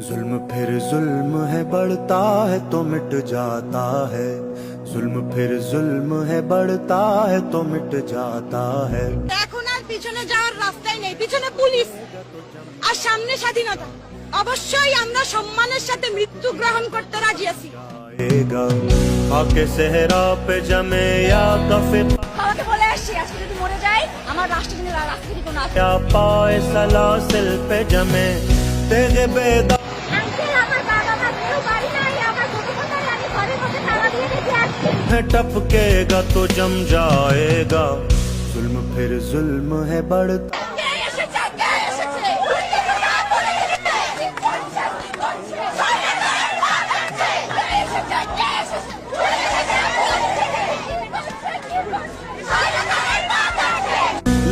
जुल्म फिर जुल्म है, बढ़ता है तो मिट जाता है। जुल्म फिर जुल्म है, बढ़ता है तो मिट जाता है। এখন আর পিছনে যাওয়ার রাস্তাই নেই, পিছনে পুলিশ আর সামনে স্বাধীনতা। অবশ্যই আমরা সম্মানের সাথে মৃত্যু গ্রহণ করতে রাজি আছি। आके सेहरा पे जमे या कफे আমাকে বলে আসছি আজকে যদি মরে যাই আমার রাষ্ট্রজনের রাস্তা কি কোনো আছে? या पाए सलासिल पे जमे तेरे बेदा আঙ্কেল আমার বাবা মা কেউ বাড়ি নাই, আমার ছোটবেলায় আমি ঘরের মধ্যে তালা দিয়ে রেখে আসছি। टपकेगा तो जम जाएगा। जुल्म फिर जुल्म है, बढ़ता কে এসেছে, কে এসেছে?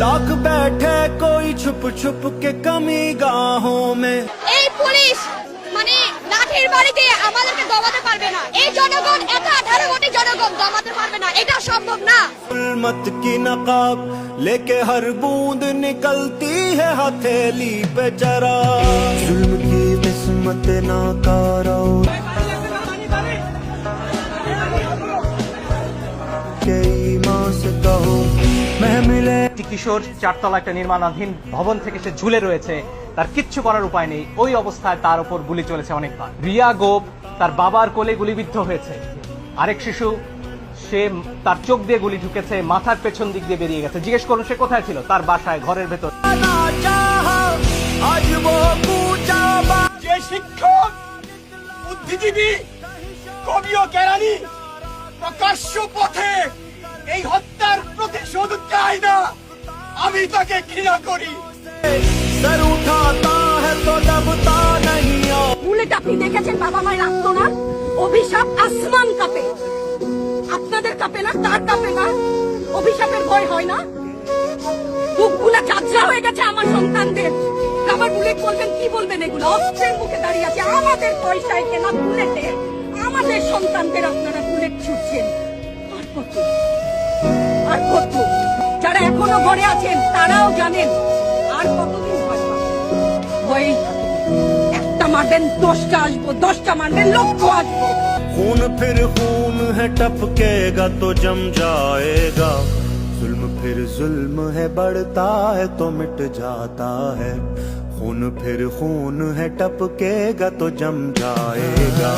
लाख बैठे कोई छुप छुप के कमी गाहों में। এই পুলিশ মানে লাঠির বাড়িতে আমাদেরকে দমাতে পারবে না। এই জনগণ এত 18 কোটি জনগণ দমাতে পারবে না, এটা সম্ভব না। जुल्मत की नकाब लेके हर बूंद निकलती है हथेली पे जरा। जुल्म की किस्मत नाकारा के ईमान से कहो मैं मिले। একটি কিশোর চারতলা একটা নির্মাণাধীন ভবন থেকে সে ঝুলে রয়েছে, তার কিচ্ছু করার উপায় নেই। ওই অবস্থায় তার উপর গুলি চলেছে অনেকবার। রিয়া গোপ তার বাবার কোলে গুলিবিদ্ধ হয়েছে। আরেক শিশু, সে তার চোখ দিয়ে গুলি ঢুকেছে, মাথার পেছন দিক দিয়ে বেরিয়ে গেছে। জিজ্ঞেস করুন সে কোথায় ছিল? তার বাসায়, ঘরের ভেতর। যে শিক্ষক, বুদ্ধিজীবী, কবি ও কেরানি প্রকাশ্য পথে এই হত্যার প্রতিশোধ চায় না, আমি তাকে ঘৃণা করি। सर उठाता है तो दबता नहीं। বুলেট আপনি দেখেছেন বাবা মায়ের আত্মনাদ, অভিশাপ আসমান কাঁপে। আপনাদের কাঁপে না? তার কাঁপে না? অভিশাপের ভয় হয় না? বুকগুলা চাচা হয়ে গেছে আমার সন্তানদের। আবার বুলেট বলবেন, কি বলবেন? এগুলো অস্ত্রের মুখে দাঁড়িয়ে আছে, আমাদের পয়সায় কেনা বুলেটে আমাদের সন্তানদের আপনারা বুলেট ছুটছেন। আর কত, আর কত? যারা এখনো ঘরে আছেন তারাও জানেন আর কতদিন ভয় পাবেন। ভয়েই থাকেন। একটা মারবেন 10টা আসবো, 10টা মারবেন লক্ষ আসবো। खून फिर खून है, टपकेगा तो जम जाएगा। जुल्म फिर जुल्म है, बढ़ता है तो मिट जाता है। खून फिर खून है, टपकेगा तो जम जाएगा।